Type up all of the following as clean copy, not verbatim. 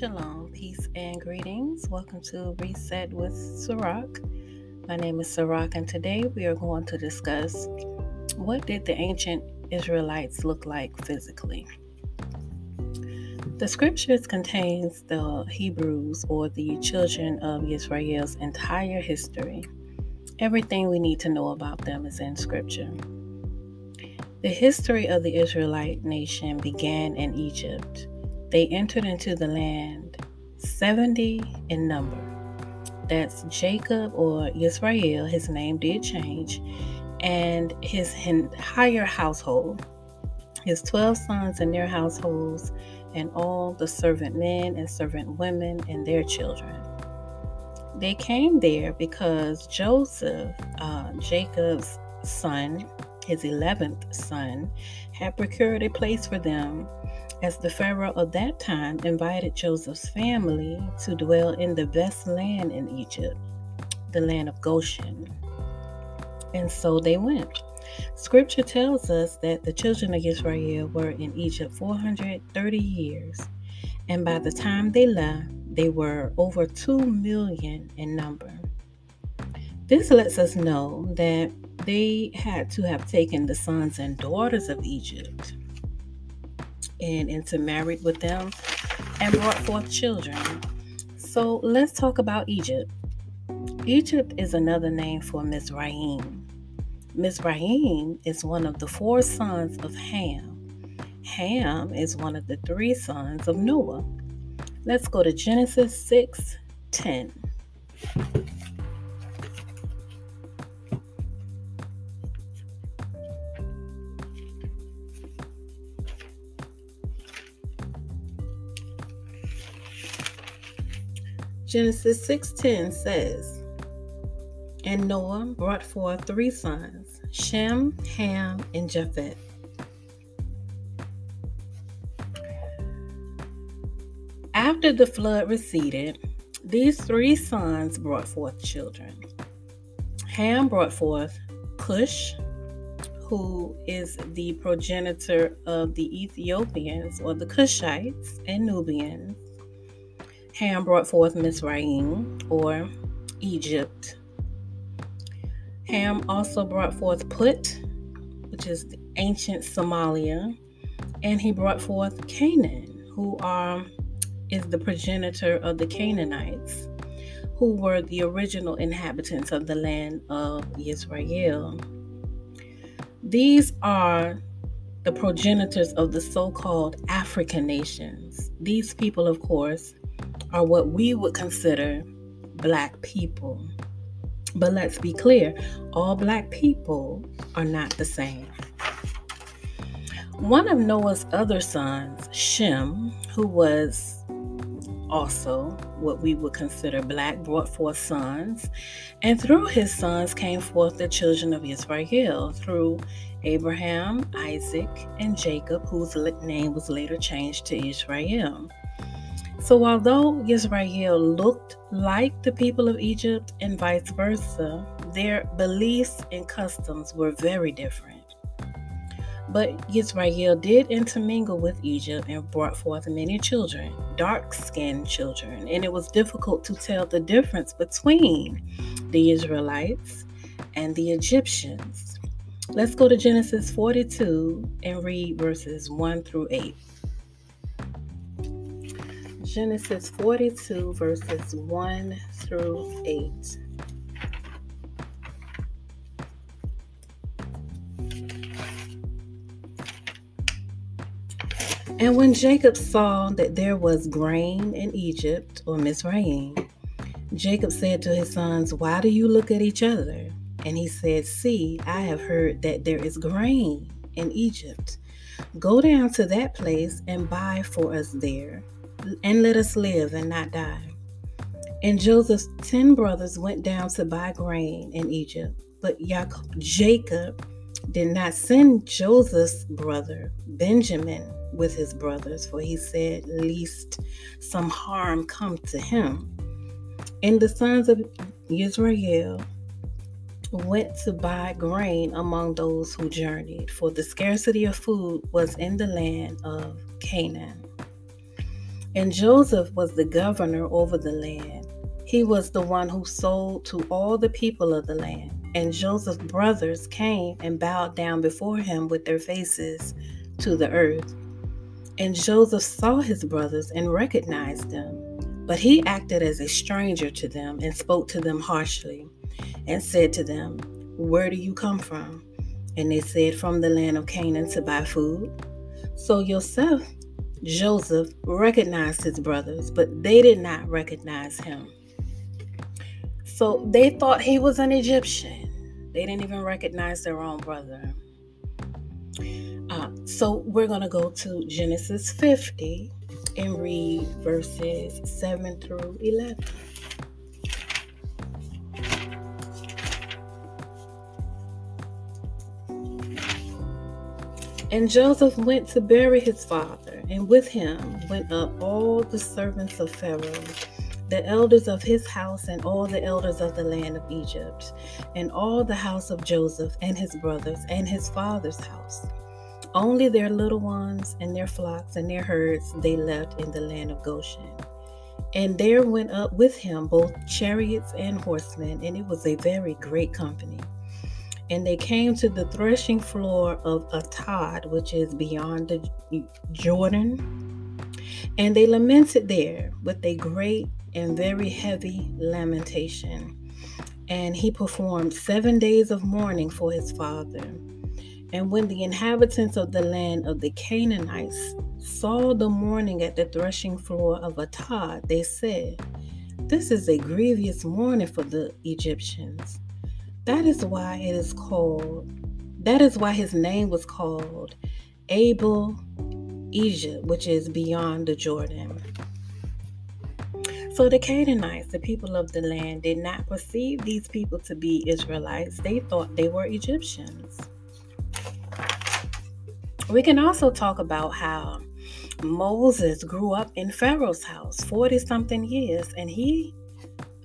Shalom, peace, and greetings. Welcome to Reset with Sirach. My name is Sirach, and today we are going to discuss what did the ancient Israelites look like physically. The scriptures contains the Hebrews or the children of Israel's entire history. Everything we need to know about them is in scripture. The history of the Israelite nation began in Egypt. They entered into the land 70 in number. That's Jacob or Israel, his name did change, and his entire household, his 12 sons and their households, and all the servant men and servant women and their children. They came there because Joseph, Jacob's son, his 11th son, had procured a place for them, as the Pharaoh of that time invited Joseph's family to dwell in the best land in Egypt, the land of Goshen. And so they went. Scripture tells us that the children of Israel were in Egypt 430 years, and by the time they left, they were over 2 million in number. This lets us know that they had to have taken the sons and daughters of Egypt and intermarried with them and brought forth children. So let's talk about Egypt. Egypt is another name for Mizraim. Mizraim is one of the 4 sons of Ham. Ham is one of the 3 sons of Noah. Let's go to Genesis 6:10. Genesis 6:10 says, "And Noah brought forth 3 sons, Shem, Ham, and Japheth. After the flood receded, these 3 sons brought forth children. Ham brought forth Cush, who is the progenitor of the Ethiopians or the Cushites and Nubians. Ham brought forth Mizraim, or Egypt. Ham also brought forth Put, which is the ancient Somalia, and he brought forth Canaan, who is the progenitor of the Canaanites, who were the original inhabitants of the land of Israel. These are the progenitors of the so-called African nations. These people, of course, are what we would consider Black people. But let's be clear, all Black people are not the same. One of Noah's other sons, Shem, who was also what we would consider Black, brought forth sons, and through his sons came forth the children of Israel, through Abraham, Isaac, and Jacob, whose name was later changed to Israel. So although Israel looked like the people of Egypt and vice versa, their beliefs and customs were very different. But Israel did intermingle with Egypt and brought forth many children, dark-skinned children, and it was difficult to tell the difference between the Israelites and the Egyptians. Let's go to Genesis 42 and read verses 1 through 8. Genesis 42, verses 1 through 8. And when Jacob saw that there was grain in Egypt, or Mizraim, Jacob said to his sons, "Why do you look at each other?" And he said, "See, I have heard that there is grain in Egypt. Go down to that place and buy for us there, and let us live and not die." And Joseph's 10 brothers went down to buy grain in Egypt. But Jacob did not send Joseph's brother Benjamin with his brothers, for he said, "Lest some harm come to him." And the sons of Israel went to buy grain among those who journeyed, for the scarcity of food was in the land of Canaan. And Joseph was the governor over the land. He was the one who sold to all the people of the land. And Joseph's brothers came and bowed down before him with their faces to the earth. And Joseph saw his brothers and recognized them. But he acted as a stranger to them and spoke to them harshly and said to them, "Where do you come from?" And they said, "From the land of Canaan to buy food." So Joseph recognized his brothers, but they did not recognize him. So they thought he was an Egyptian. They didn't even recognize their own brother. So we're going to go to Genesis 50 and read verses 7 through 11. And Joseph went to bury his father, and with him went up all the servants of Pharaoh, the elders of his house, and all the elders of the land of Egypt, and all the house of Joseph and his brothers and his father's house. Only their little ones and their flocks and their herds they left in the land of Goshen. And there went up with him both chariots and horsemen, and it was a very great company. And they came to the threshing floor of Atad, which is beyond the Jordan. And they lamented there with a great and very heavy lamentation. And he performed 7 days of mourning for his father. And when the inhabitants of the land of the Canaanites saw the mourning at the threshing floor of Atad, they said, "This is a grievous mourning for the Egyptians." That is why his name was called Abel Egypt, which is beyond the Jordan. So the Canaanites, the people of the land, did not perceive these people to be Israelites. They thought they were Egyptians. We can also talk about how Moses grew up in Pharaoh's house 40-something years, and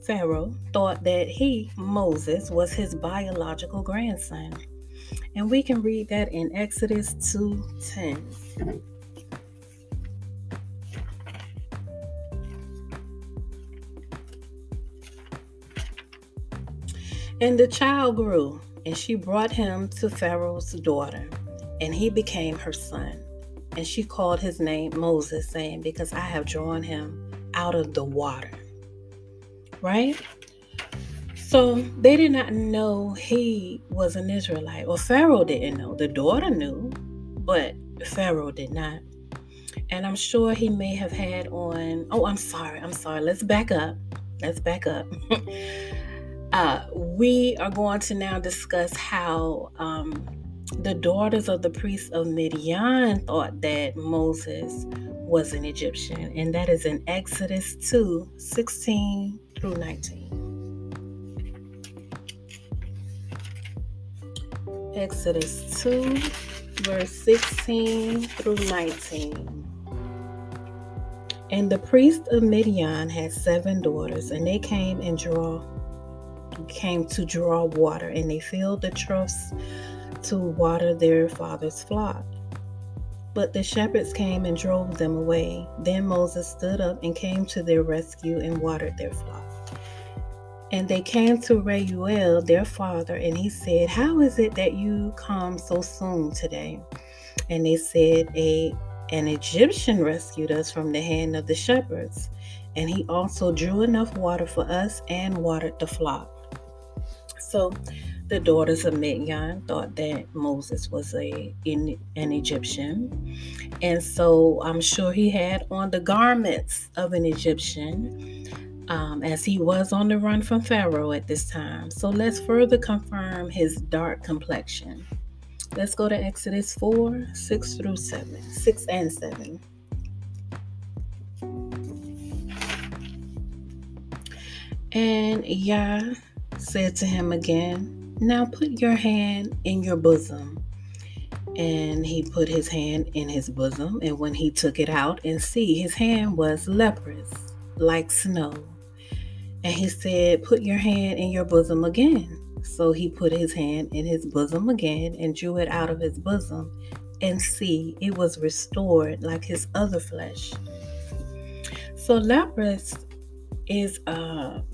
Pharaoh thought that Moses, was his biological grandson. And we can read that in Exodus 2:10. And the child grew, and she brought him to Pharaoh's daughter, and he became her son. And she called his name Moses, saying, "Because I have drawn him out of the water." Right? So they did not know he was an Israelite, or Pharaoh didn't know. The daughter knew, but Pharaoh did not. And I'm sure he may have had on, I'm sorry. Let's back up. We are going to now discuss how the daughters of the priests of Midian thought that Moses was an Egyptian. And that is in Exodus 2:16 through 19. Exodus 2, verse 16 through 19. And the priest of Midian had 7 daughters, and they came to draw water, and they filled the troughs to water their father's flock. But the shepherds came and drove them away. Then Moses stood up and came to their rescue and watered their flock. And they came to Reuel, their father, and he said, "How is it that you come so soon today?" And they said, An Egyptian rescued us from the hand of the shepherds, and he also drew enough water for us and watered the flock." So the daughters of Midian thought that Moses was an Egyptian. And so I'm sure he had on the garments of an Egyptian, as he was on the run from Pharaoh at this time. So let's further confirm his dark complexion. Let's go to Exodus 4, 6 and 7. And Yah said to him again, "Now put your hand in your bosom." And he put his hand in his bosom, and when he took it out, and see, his hand was leprous, like snow. And he said, "Put your hand in your bosom again." So he put his hand in his bosom again and drew it out of his bosom, and see, it was restored like his other flesh. So leprous is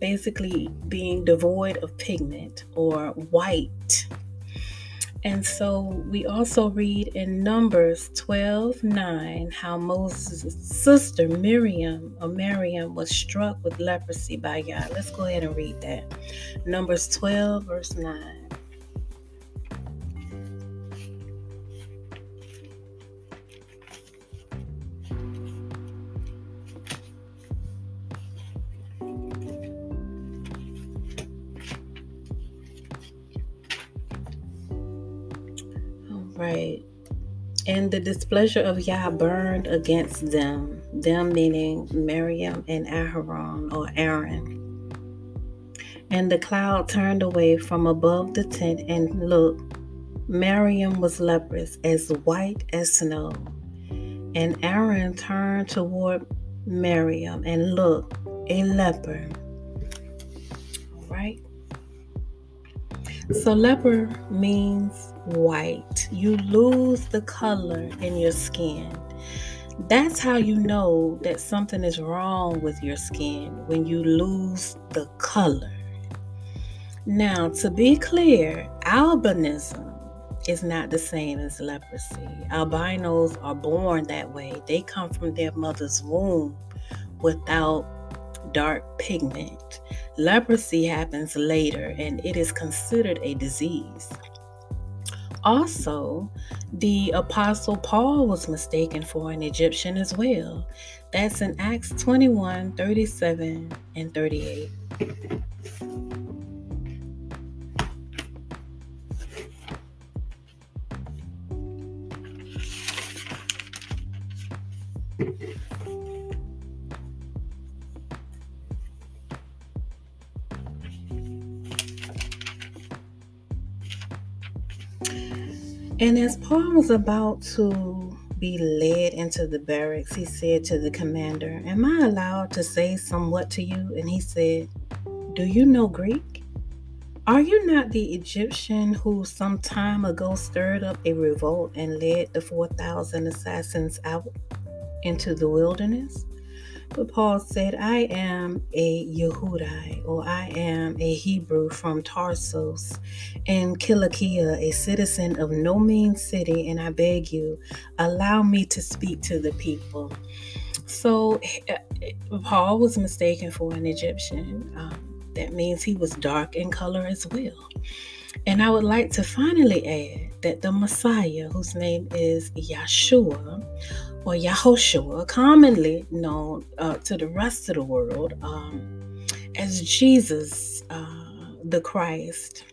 basically being devoid of pigment or white. And so we also read in Numbers 12:9 how Moses' sister Miriam was struck with leprosy by Yah. Let's go ahead and read that. Numbers 12, verse 9. All right. And the displeasure of Yah burned against them meaning Miriam and Aaron. And the cloud turned away from above the tent, and look, Miriam was leprous, as white as snow. And Aaron turned toward Miriam, and look, a leper. All right. So leper means white. You lose the color in your skin. That's how you know that something is wrong with your skin, when you lose the color. Now, to be clear, albinism is not the same as leprosy. Albinos are born that way. They come from their mother's womb without dark pigment. Leprosy happens later, and it is considered a disease. Also, the Apostle Paul was mistaken for an Egyptian as well. That's in Acts 21:37 and 38. And as Paul was about to be led into the barracks, he said to the commander, "Am I allowed to say somewhat to you?" And he said, "Do you know Greek? Are you not the Egyptian who some time ago stirred up a revolt and led the 4,000 assassins out into the wilderness?" But Paul said, "I am a Yehudite, or I am a Hebrew from Tarsus in Cilicia, a citizen of no mean city, and I beg you, allow me to speak to the people." So Paul was mistaken for an Egyptian. That means he was dark in color as well. And I would like to finally add that the Messiah, whose name is Yeshua, or Yahoshua, commonly known to the rest of the world as Jesus the Christ,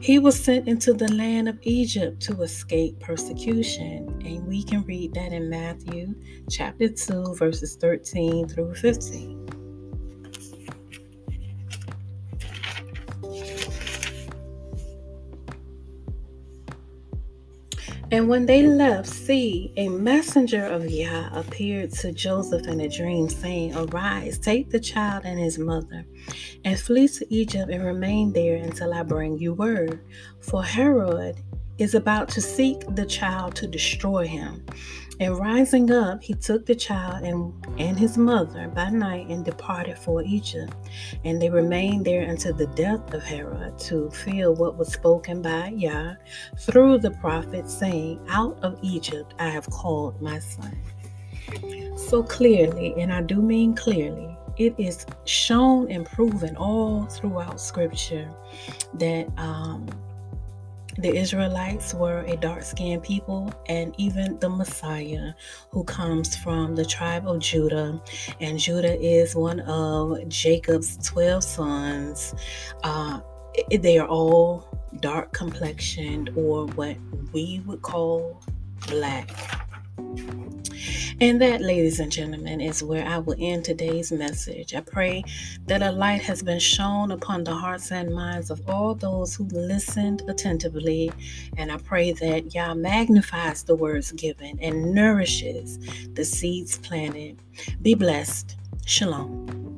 he was sent into the land of Egypt to escape persecution. And we can read that in Matthew chapter 2, verses 13 through 15. And when they left, see, a messenger of Yah appeared to Joseph in a dream, saying, "Arise, take the child and his mother, and flee to Egypt and remain there until I bring you word. For Herod is about to seek the child to destroy him." And rising up, he took the child and his mother by night and departed for Egypt. And they remained there until the death of Herod, to fulfill what was spoken by Yah through the prophet, saying, "Out of Egypt I have called my son." So clearly, and I do mean clearly, it is shown and proven all throughout Scripture that the Israelites were a dark-skinned people, and even the Messiah, who comes from the tribe of Judah. And Judah is one of Jacob's 12 sons. They are all dark complexioned, or what we would call black. And that, ladies and gentlemen, is where I will end today's message. I pray that a light has been shone upon the hearts and minds of all those who listened attentively. And I pray that Yah magnifies the words given and nourishes the seeds planted. Be blessed. Shalom.